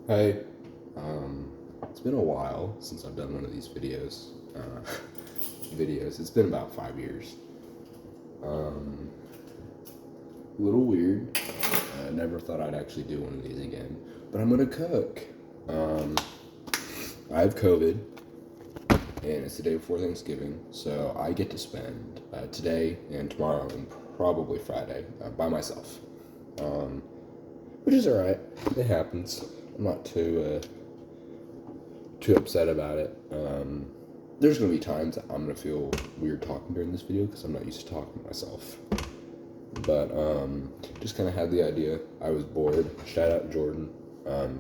Hey, it's been a while since I've done one of these videos. It's been about 5 years. Um, a little weird. I never thought I'd actually do one of these again, but I'm gonna cook. Um, I have COVID, and it's the day before Thanksgiving, so I get to spend today and tomorrow and probably Friday by myself, um, which is alright. It happens. I'm not too upset about it. There's gonna be times that I'm gonna feel weird talking during this video because I'm not used to talking to myself. But just kind of had the idea. I was bored. Shout out Jordan.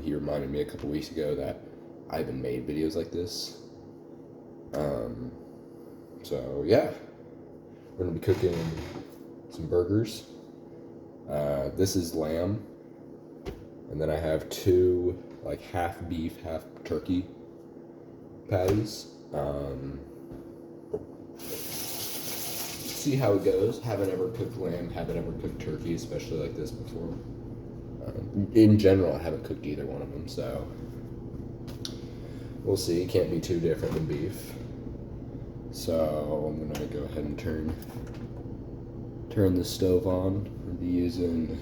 He reminded me a couple weeks ago that I haven't made videos like this. So yeah, we're gonna be cooking some burgers. This is lamb, and then I have two like half beef, half turkey patties. See how it goes. Haven't ever cooked lamb, haven't ever cooked turkey, especially like this before. In general, I haven't cooked either one of them, so we'll see. It can't be too different than beef. So I'm gonna go ahead and turn the stove on. I'll be using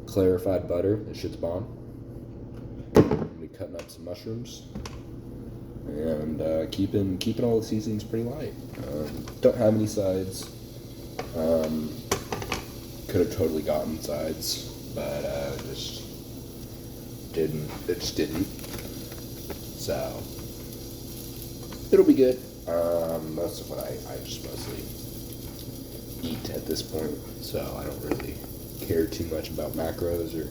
clarified butter. This shit's bomb. I'm gonna be cutting up some mushrooms and keeping all the seasonings pretty light. Don't have any sides. Could have totally gotten sides, but just didn't. It just didn't. So it'll be good. Most of what I just mostly eat at this point, so I don't really care too much about macros, or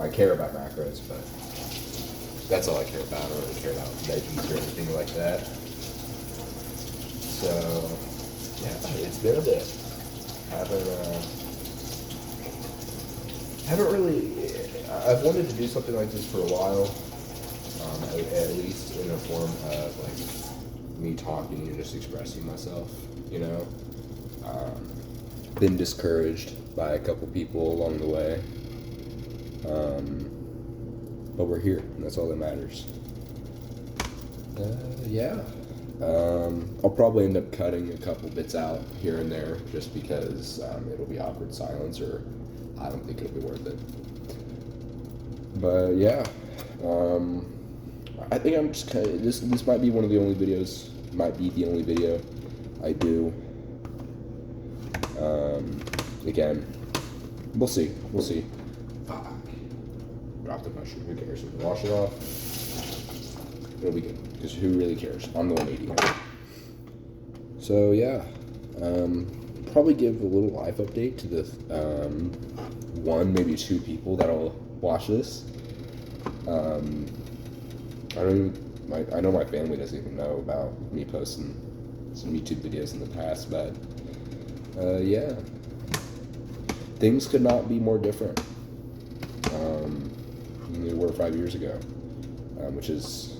I care about macros, but that's all I care about. I don't really care about veggies or anything like that. So yeah, it's been a bit. Haven't really. I've wanted to do something like this for a while. At least in a form of like me talking and just expressing myself. You know, been discouraged by a couple people along the way. But we're here, and that's all that matters. Yeah. I'll probably end up cutting a couple bits out here and there just because it'll be awkward silence, or I don't think it'll be worth it. But yeah, I think I'm just kind of, this might be one of the only videos, might be the only video I do. Again, we'll see. Fuck. Drop the mushroom. Who cares? We can wash it off. It'll be good. Because who really cares? I'm the one eating it. So yeah, probably give a little life update to the one, maybe two people that'll watch this. I know my family doesn't even know about me posting some YouTube videos in the past, but yeah, things could not be more different than they were 5 years ago, which is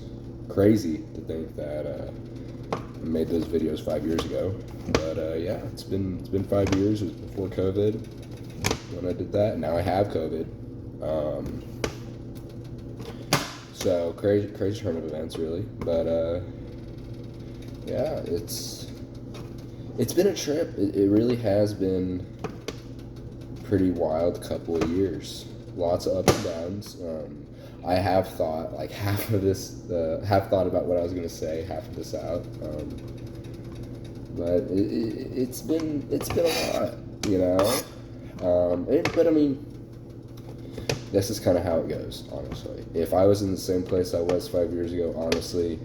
crazy to think that I made those videos 5 years ago. But yeah, it's been 5 years. It was before COVID when I did that. Now I have COVID. So crazy turn of events, really. But yeah, it's been a trip. It really has been a pretty wild couple of years. Lots of ups and downs. I have thought like half thought about what I was gonna say, half of this out. But it's been a lot, you know. But I mean, this is kind of how it goes, honestly. If I was in the same place I was 5 years ago, honestly,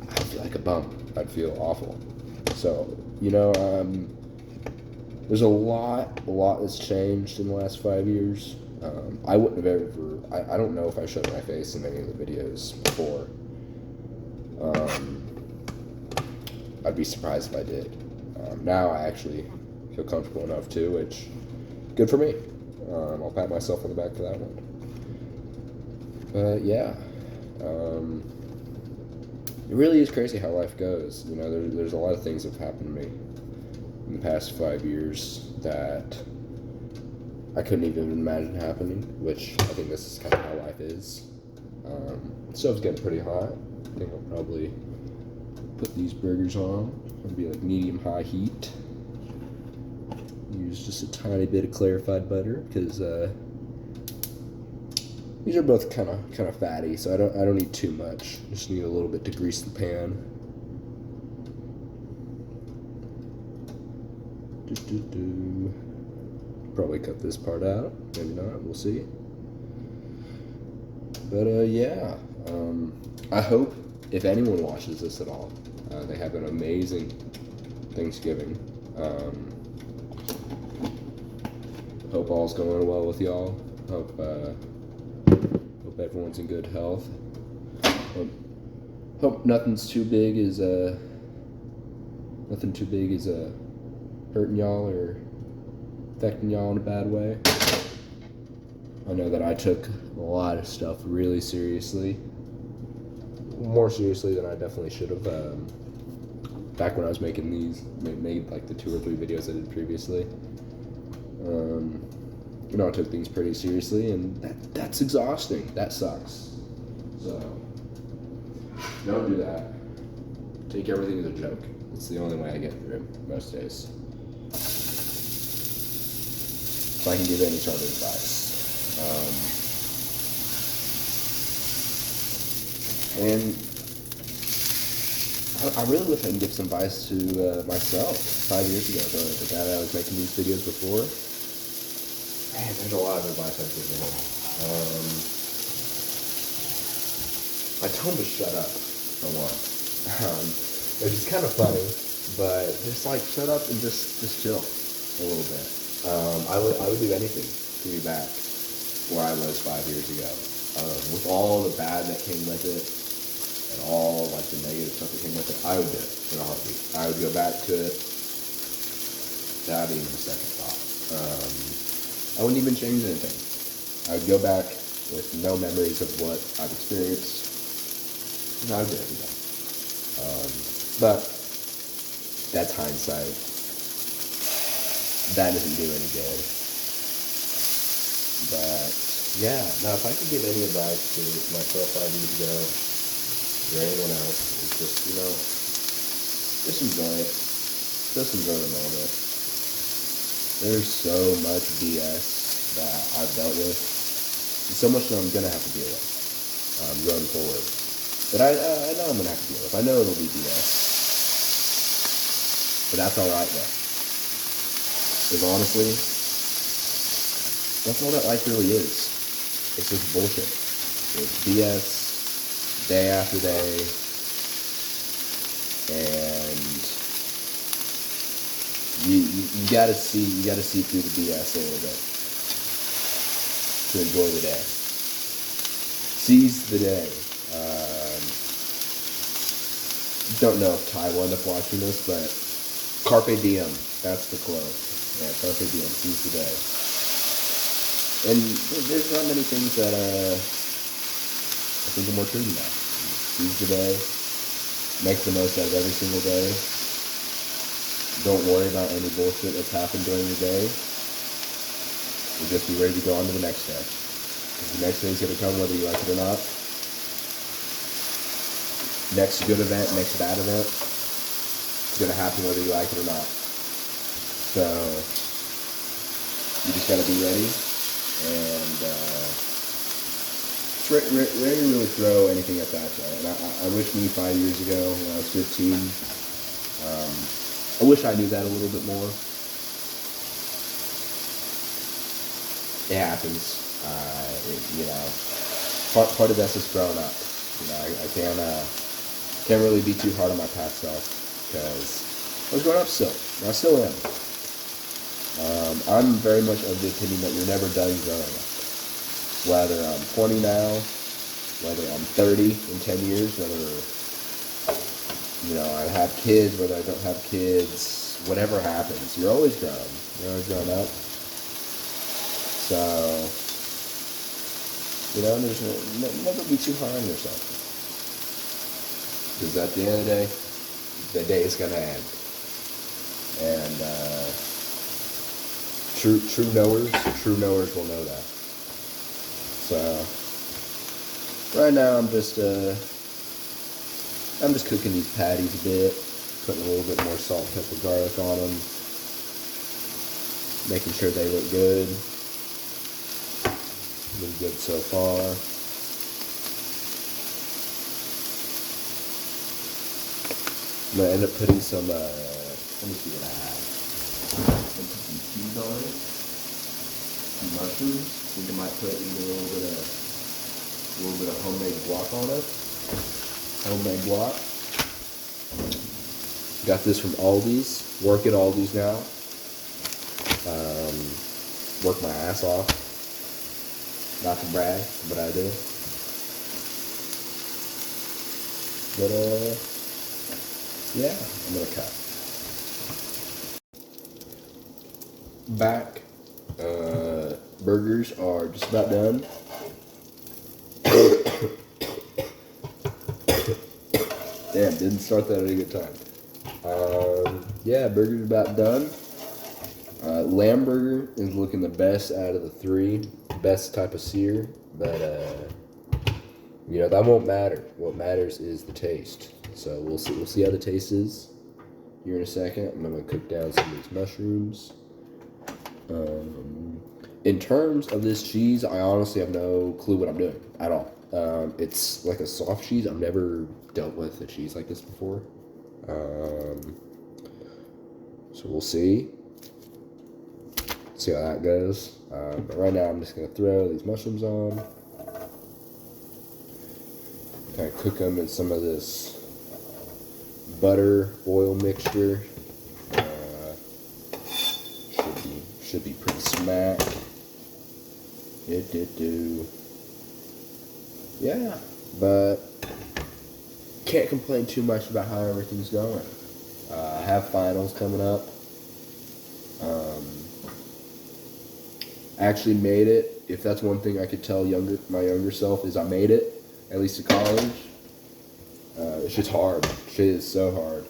I'd feel like a bum. I'd feel awful. So, you know, there's a lot that's changed in the last 5 years. I wouldn't have ever, I don't know if I showed my face in any of the videos before. I'd be surprised if I did. Now I actually feel comfortable enough too, which, good for me. I'll pat myself on the back for that one. But yeah, it really is crazy how life goes. You know, there's a lot of things that have happened to me in the past 5 years that I couldn't even imagine happening, which I think this is kind of how life is. Stove's getting pretty hot. I think I'll probably put these burgers on. It'll be like medium-high heat. Use just a tiny bit of clarified butter because these are both kind of fatty, so I don't need too much. Just need a little bit to grease the pan. Probably cut this part out. Maybe not. We'll see. But yeah, I hope if anyone watches this at all, they have an amazing Thanksgiving. Hope all's going well with y'all. Hope everyone's in good health. Hope nothing too big is hurting y'all or affecting y'all in a bad way. I know that I took a lot of stuff really seriously, more seriously than I definitely should have. Back when I was making these, made like the 2 or 3 videos I did previously. I took things pretty seriously, and that's exhausting. That sucks. So don't do that. Take everything as a joke. It's the only way I get through most days. If I can give any sort of advice. And I really wish I could give some advice to myself 5 years ago, the guy that I was making these videos before. Man, there's a lot of advice I could give him. I told him to shut up for one. Which is kind of funny, but just like shut up and just chill a little bit. I would do anything to be back where I was 5 years ago. With all the bad that came with it, and all like the negative stuff that came with it, I would do it in a heartbeat. I would go back to it without even a second thought. I wouldn't even change anything. I would go back with no memories of what I've experienced, and I would do it again. But that's hindsight. That doesn't do any good. But yeah, now if I could give any advice to myself 5 years ago, or anyone else, it's just, just enjoy it. Just enjoy the moment. There's so much BS that I've dealt with, and so much that I'm going to have to deal with going forward. But I know I'm going to have to deal with. I know it'll be BS. But that's alright though. Because honestly, that's all that life really is. It's just bullshit. It's BS, day after day, and you gotta see through the BS a little bit to enjoy the day. Seize the day. Don't know if Ty will end up watching this, but Carpe Diem, that's the quote. Yeah, Carpe Diem, seize the day. And there's not many things that I think are more true than that. Seize the day, make the most out of every single day. Don't worry about any bullshit that's happened during the day. You'll just be ready to go on to the next day. Because the next day's going to come whether you like it or not. Next good event, next bad event, it's going to happen whether you like it or not. So, you just got to be ready. And it's ready to really throw anything at that. And I wish me 5 years ago when I was 15, I wish I knew that a little bit more. It happens. Part of that's just growing up. I can't really be too hard on my past self because I was growing up still, and I still am. I'm very much of the opinion that you're never done growing up. Whether I'm 20 now, whether I'm 30 in 10 years, whether I have kids, whether I don't have kids, whatever happens, you're always grown. You're always grown up. So, there's never be too hard on yourself. Because at the end of the day is going to end. And True knowers will know that. So right now I'm just cooking these patties a bit, putting a little bit more salt, pepper, garlic on them, making sure they look good. Been good so far. I'm gonna end up putting some. Let me see what I have. Put some cheese on it, some mushrooms. I think I might put even a little bit of homemade guac on it. Homemade guac. Got this from Aldi's. Work at Aldi's now. Work my ass off. Not to brag, but I do. But yeah, I'm gonna cut. Back. Burgers are just about done. Damn, didn't start that at a good time. Yeah, burger's about done. Lamb burger is looking the best out of the three. Best type of sear, but you know, that won't matter. What matters is the taste. So we'll see how the taste is here in a second. I'm gonna cook down some of these mushrooms. In terms of this cheese, I honestly have no clue what I'm doing at all. It's like a soft cheese. I've never dealt with a cheese like this before. So we'll see how that goes. But right now I'm just gonna throw these mushrooms on. Kind of cook them in some of this butter oil mixture. Should be pretty smack. Yeah, but can't complain too much about how everything's going. I have finals coming up. Actually made it. If that's one thing I could tell my younger self is I made it, at least to college. Shit's hard. Shit is so hard,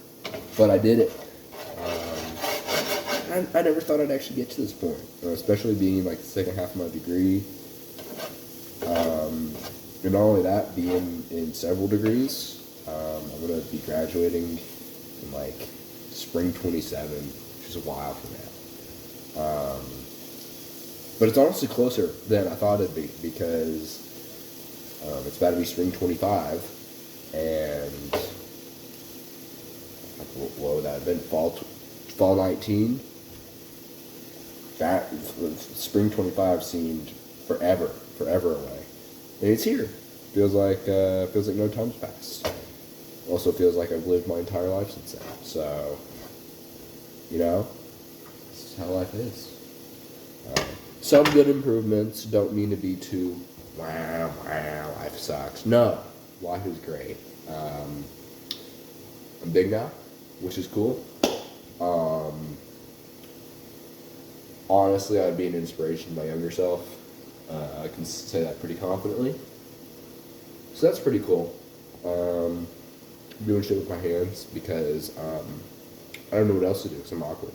but I did it. I never thought I'd actually get to this point, especially being like the second half of my degree. And not only that, being in several degrees. I'm gonna be graduating in like spring 27, which is a while from now. But it's honestly closer than I thought it'd be because it's about to be spring 25, and what would that have been? Fall 19. That spring 25 seemed forever away, and it's here. Feels like no time's passed. Also feels like I've lived my entire life since then. So, you know, this is how life is. Some good improvements. Don't mean to be too wow, life sucks. No, life is great. I'm big now, which is cool. Honestly, I'd be an inspiration to my younger self. I can say that pretty confidently. So that's pretty cool. I'm doing shit with my hands because I don't know what else to do because I'm awkward.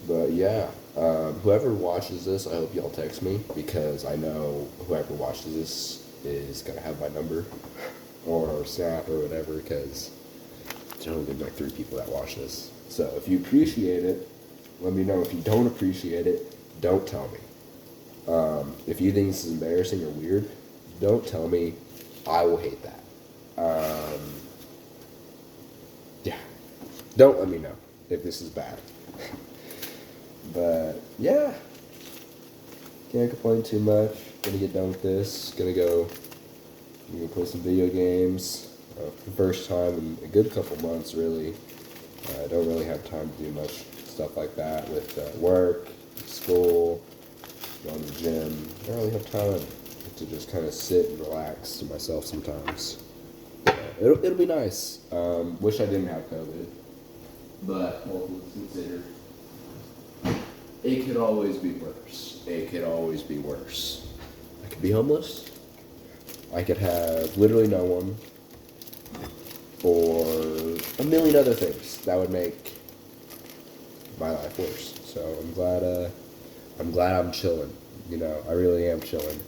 But yeah, whoever watches this, I hope y'all text me because I know whoever watches this is going to have my number or Snap or whatever because there's only been like 3 people that watch this. So if you appreciate it, let me know. If you don't appreciate it, don't tell me. If you think this is embarrassing or weird, don't tell me. I will hate that. Yeah. Don't let me know if this is bad. But yeah. Can't complain too much. Gonna get done with this. Gonna go play some video games. For the first time in a good couple months, really. I don't really have time to do much stuff like that with work, school, going to the gym. I don't really have time to just kind of sit and relax to myself sometimes. It'll be nice. Wish I didn't have COVID, but all things considered, it could always be worse. It could always be worse. I could be homeless. I could have literally no one, or a million other things that would make my life worse. So I'm glad I'm chilling. You know, I really am chilling.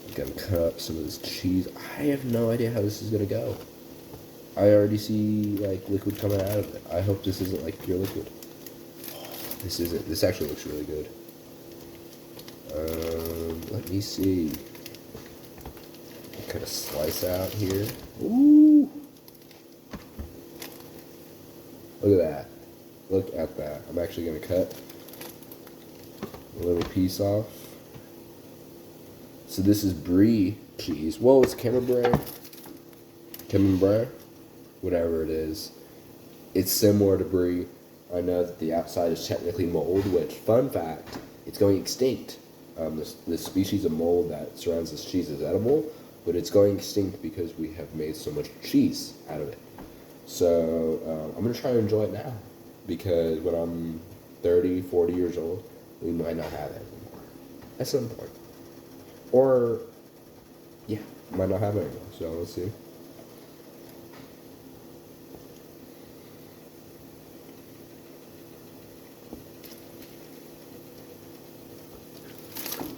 I'm gonna cut up some of this cheese. I have no idea how this is gonna go. I already see like liquid coming out of it. I hope this isn't like pure liquid. This isn't. This actually looks really good. Let me see. Kind of slice out here. Ooh! Look at that. Look at that. I'm actually gonna cut a little piece off. So this is brie cheese. Whoa, it's camembert. Camembert, whatever it is. It's similar to brie. I know that the outside is technically mold, which, fun fact, it's going extinct. This species of mold that surrounds this cheese is edible, but it's going extinct because we have made so much cheese out of it. So I'm going to try to enjoy it now, because when I'm 30, 40 years old, we might not have it anymore. At some point. Or, yeah, might not have it anymore, so let's see.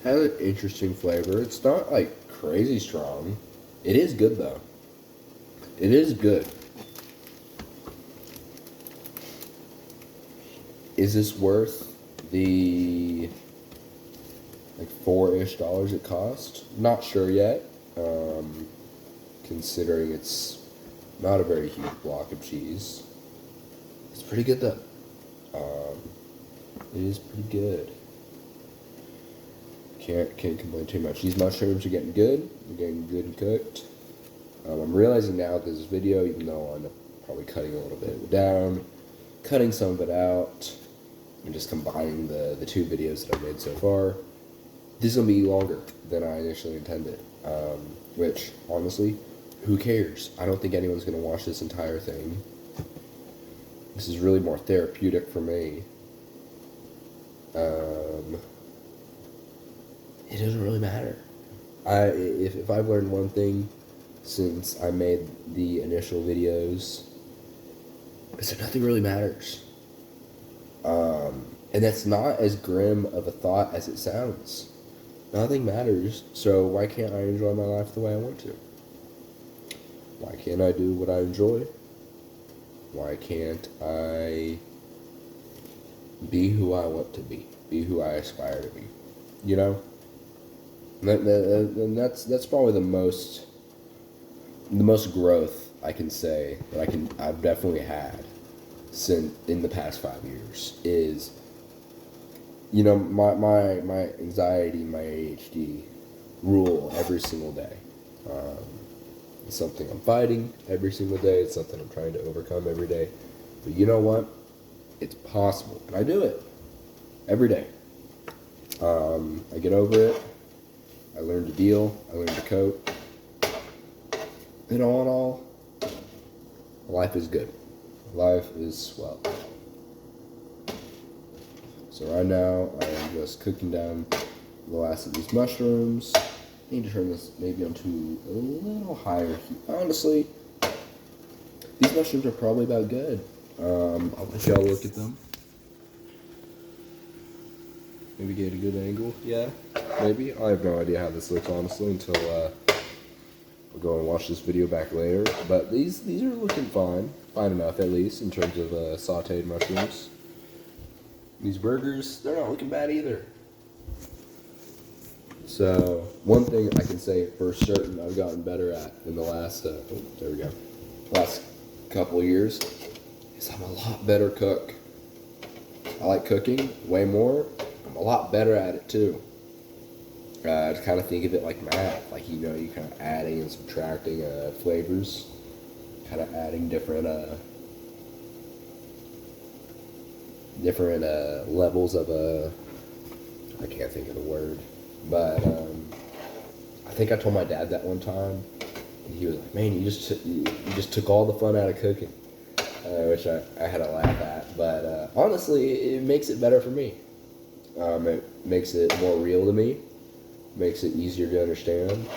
Has an interesting flavor. It's not like crazy strong. It is good though. It is good. Is this worth the like $4-ish it cost? Not sure yet. Considering it's not a very huge block of cheese. It's pretty good though. It is pretty good. Can't complain too much. These mushrooms are getting good. They're getting good and cooked. I'm realizing now that this video, even though I'm probably cutting a little bit down, cutting some of it out, and just combining the two videos that I've made so far, this is going to be longer than I initially intended. Which, honestly, who cares? I don't think anyone's going to watch this entire thing. This is really more therapeutic for me. It doesn't really matter. If I've learned one thing since I made the initial videos, is that nothing really matters. And that's not as grim of a thought as it sounds. Nothing matters, so why can't I enjoy my life the way I want to? Why can't I do what I enjoy? Why can't I be who I want to be who I aspire to be? You know? And that's probably the most growth I can say that I've definitely had since in the past 5 years is, you know, my anxiety, my ADHD rule every single day. It's something I'm fighting every single day. It's something I'm trying to overcome every day. But you know what? It's possible, and I do it every day. I get over it. I learn to deal. I learn to cope. And all in all, life is good. Life is swell. So right now, I am just cooking down the last of these mushrooms. I need to turn this maybe onto a little higher heat. Honestly, these mushrooms are probably about good. I'll let y'all look at them. Maybe get a good angle. Yeah, maybe. I have no idea how this looks, honestly, until we'll go and watch this video back later. But these are looking fine. Fine enough, at least, in terms of sauteed mushrooms. These burgers, they're not looking bad either. So, one thing I can say for certain I've gotten better at in the last, last couple years, is I'm a lot better cook. I like cooking way more. I'm a lot better at it too. I kind of think of it like math, like, you know, you kind of adding and subtracting flavors, kind of adding different levels of I can't think of the word, but I think I told my dad that one time, and he was like, "Man, you just took all the fun out of cooking," which I had to laugh at. But honestly, it makes it better for me. It makes it more real to me. Makes it easier to understand.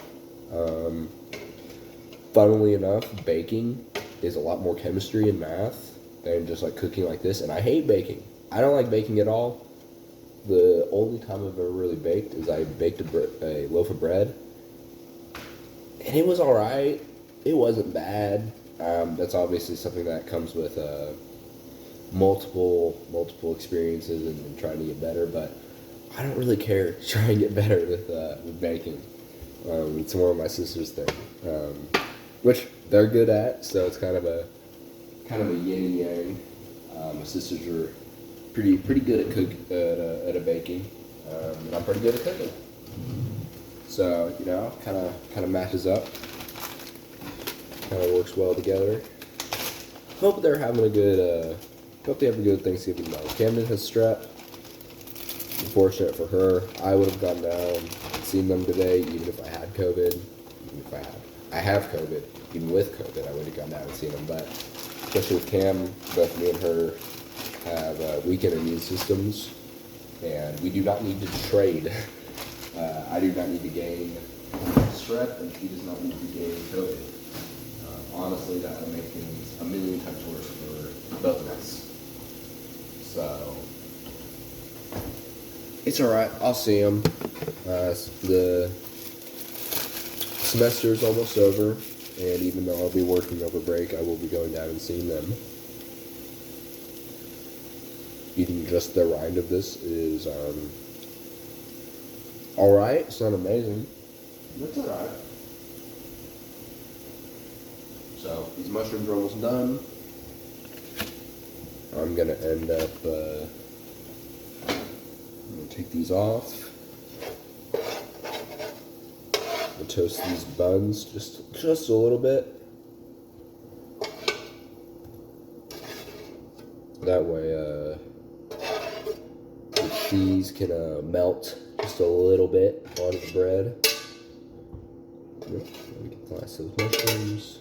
Funnily enough, baking is a lot more chemistry and math than just like cooking like this, and I hate baking. I don't like baking at all. The only time I've ever really baked is I baked a loaf of bread, and it was all right. It wasn't bad. That's obviously something that comes with multiple experiences and trying to get better. But I don't really care to try and get better with baking. It's more of my sister's thing, which they're good at. So it's kind of a yin and yang. My sisters are pretty good at a baking, and I'm pretty good at cooking. So kind of matches up. Kind of works well together. Hope they're having a good. Hope they have a good Thanksgiving though. Camden has strep. Unfortunate for her. I would have gone down and seen them today, even if I had COVID. Even if I have COVID. Even with COVID, I would have gone down and seen them. But especially with Cam, both me and her have weakened immune systems, and we do not need to trade. I do not need to gain strep, and she does not need to gain COVID. Honestly, that would make things a million times worse for both of us. So it's all right. I'll see him. The semester is almost over, and even though I'll be working over break, I will be going down and seeing them. Even just the rind of this is all right. It's not amazing. It's all right. So these mushrooms are almost done. I'm gonna end up. I'm gonna take these off. I'll toast these buns just a little bit. That way, the cheese can melt just a little bit onto the bread. Let me get the last of those mushrooms.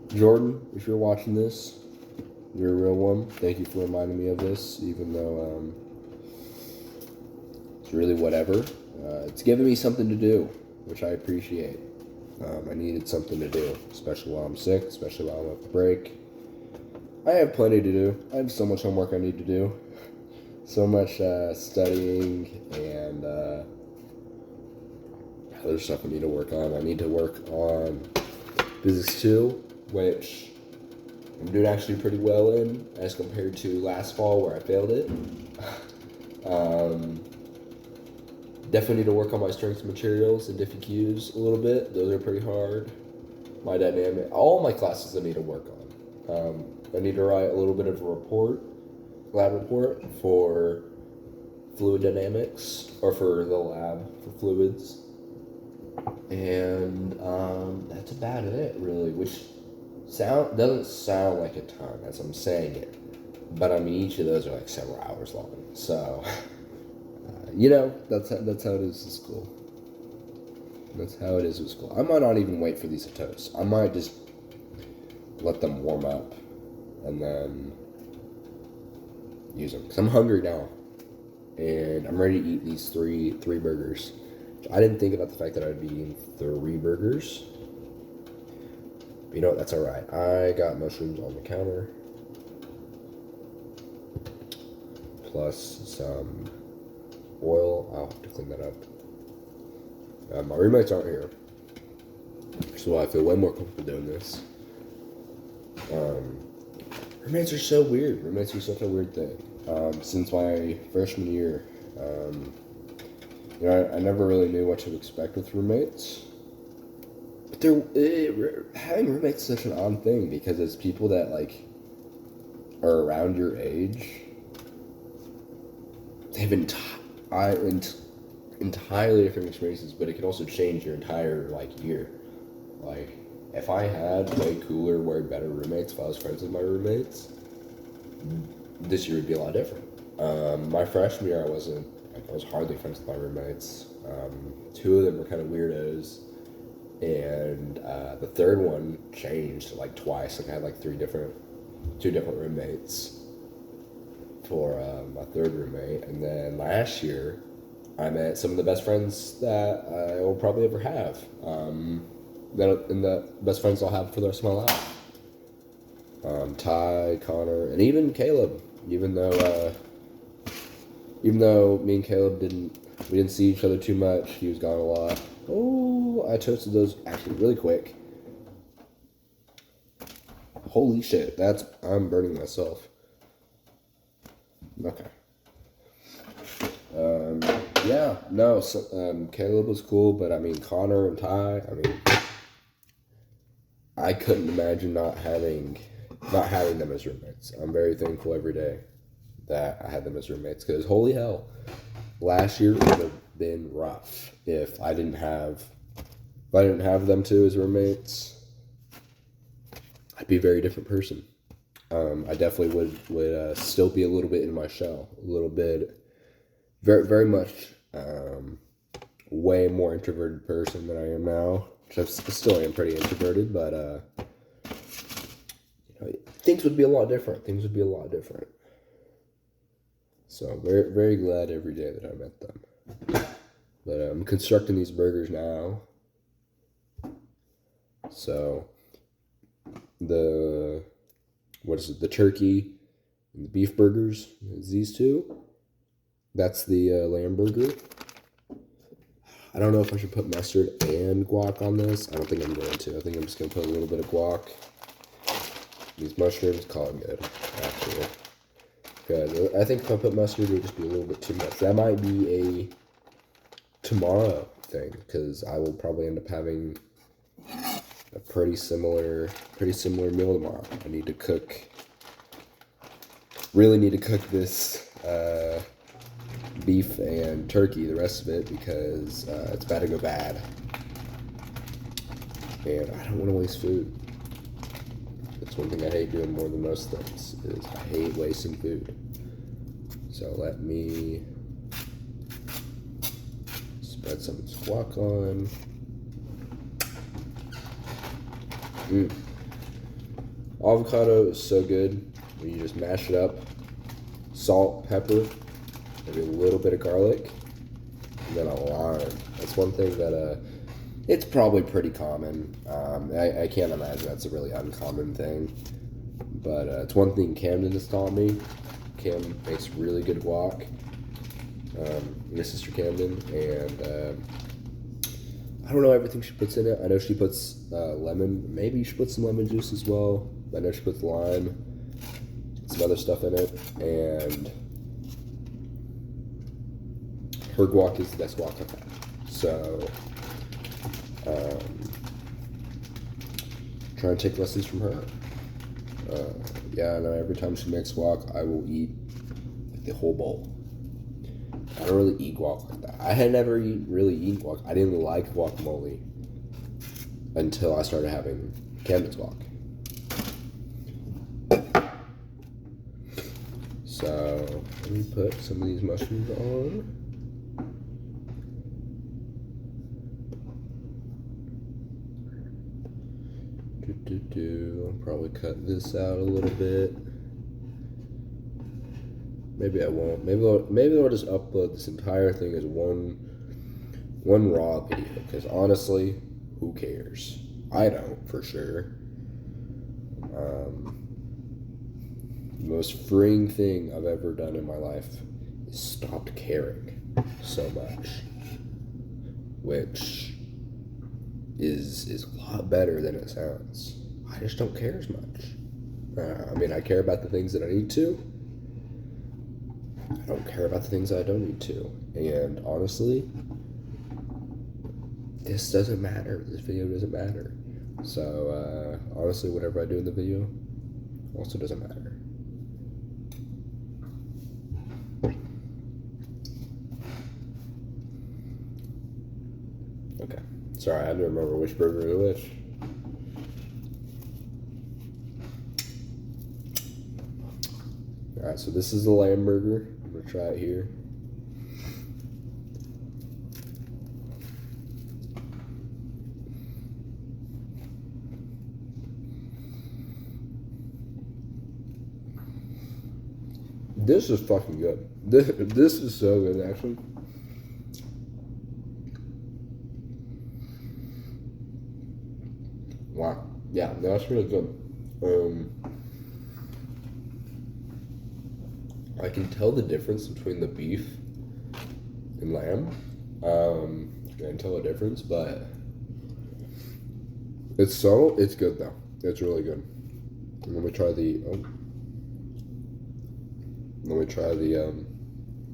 Jordan, if you're watching this, you're a real one. Thank you for reminding me of this, even though it's really whatever. It's giving me something to do, which I appreciate. I needed something to do, especially while I'm sick, especially while I'm on break. I have plenty to do. I have so much homework I need to do. So much studying and other stuff I need to work on. I need to work on Physics 2, which I'm doing actually pretty well in as compared to last fall where I failed it. Definitely need to work on my strengths and materials and different cues a little bit. Those are pretty hard. My dynamic, all my classes I need to work on. I need to write a little bit of a lab report for fluid dynamics, or for the lab for fluids. And that's about it, really, which doesn't sound like a ton as I'm saying it, but I mean each of those are like several hours long. So that's how it is in school. That's how it is with school. I might not even wait for these to toast. I might just let them warm up and then use them, because I'm hungry now and I'm ready to eat these three burgers. I didn't think about the fact that I'd be eating 3 burgers. But you know what? That's all right. I got mushrooms on the counter, plus some oil. I'll have to clean that up. My roommates aren't here, so I feel way more comfortable doing this. Roommates are so weird. Roommates are such a weird thing. Since my freshman year, I never really knew what to expect with roommates. But having roommates is such an odd thing, because it's people that are around your age. They have entirely different experiences, but it can also change your entire year. If I had way cooler, way better roommates, if I was friends with my roommates, this year would be a lot different. My freshman year, I was hardly friends with my roommates. 2 of them were kind of weirdos, and the third one changed twice. I had 2 different roommates for my third roommate, and then last year I met some of the best friends that I will probably ever have. and the best friends I'll have for the rest of my life. Ty, Connor, and even Caleb. Even though me and Caleb we didn't see each other too much. He was gone a lot. Oh, I toasted those actually really quick. Holy shit, I'm burning myself. Okay. Yeah, no, so, Caleb was cool, but I mean, Connor and Ty, I mean, I couldn't imagine not having them as roommates. I'm very thankful every day that I had them as roommates, because holy hell, last year would have been rough if I didn't have them two as roommates. I'd be a very different person. I definitely would still be a little bit in my shell, a little bit, very very much, way more introverted person than I am now. Which I still am pretty introverted, but things would be a lot different. So very very glad every day that I met them. But I'm constructing these burgers now. So the turkey and the beef burgers is these two. That's the lamb burger. I don't know if I should put mustard and guac on this. I don't think I'm going to. I think I'm just going to put a little bit of guac. These mushrooms call it good, actually. Because I think if I put mustard, it would just be a little bit too much. That might be a tomorrow thing, because I will probably end up having a pretty similar meal tomorrow. I need to cook. Really need to cook this beef and turkey, the rest of it, because it's about to go bad, and I don't want to waste food. That's one thing I hate doing more than most things, is I hate wasting food. So let me spread some guac on. Avocado is so good when you just mash it up. Salt, pepper, maybe a little bit of garlic, and then a lime. That's one thing that it's probably pretty common. I can't imagine that's a really uncommon thing, but it's one thing Camden has taught me. Cam makes really good guac. My sister Camden, and I don't know everything she puts in it. I know she puts lemon. Maybe she puts some lemon juice as well. I know she puts lime, some other stuff in it, and her guac is the best guac I've had. So, trying to take lessons from her. Yeah, I know every time she makes guac, I will eat like the whole bowl. I don't really eat guac like that. I had never really eaten guac. I didn't like guacamole until I started having Camden's guac. So let me put some of these mushrooms on. I'll probably cut this out a little bit. Maybe I won't. Maybe I'll just upload this entire thing as one raw video. Because honestly, who cares? I don't, for sure. The most freeing thing I've ever done in my life is stopped caring so much, which is a lot better than it sounds. I just don't care as much. I mean, I care about the things that I need to. I don't care about the things that I don't need to. And honestly, this doesn't matter. This video doesn't matter. So, honestly, whatever I do in the video also doesn't matter. Okay. Sorry, I had to remember which burger is which. Alright, so this is the lamb burger. I'm going to try it here. This is fucking good. This is so good, actually. Yeah, no, that's really good. I can tell the difference between the beef and lamb. I can tell the difference, but it's subtle. It's good though. It's really good. And let me try the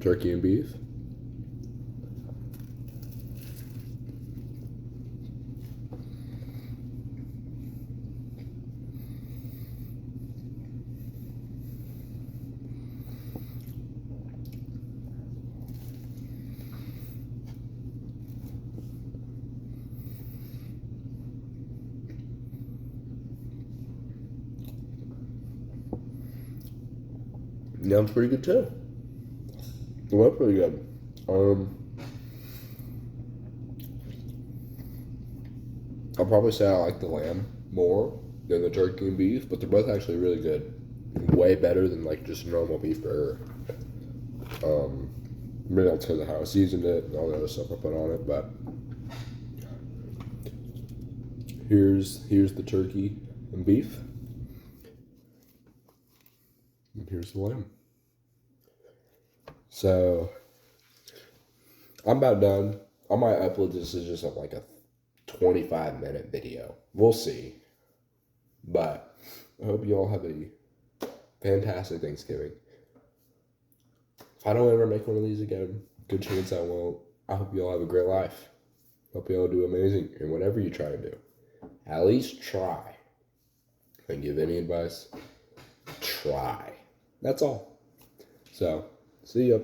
turkey and beef. Yeah, it's pretty good too. It was pretty good. I'll probably say I like the lamb more than the turkey and beef, but they're both actually really good. Way better than like just normal beef burger. Maybe that's because of how I seasoned it and all the other stuff I put on it, but here's the turkey and beef. And here's the lamb. So I'm about done. I might upload this as just like a 25-minute video. We'll see. But I hope you all have a fantastic Thanksgiving. If I don't ever make one of these again, good chance I won't. I hope you all have a great life. Hope you all do amazing in whatever you try to do. At least try. If I give any advice, try. That's all. So, see ya.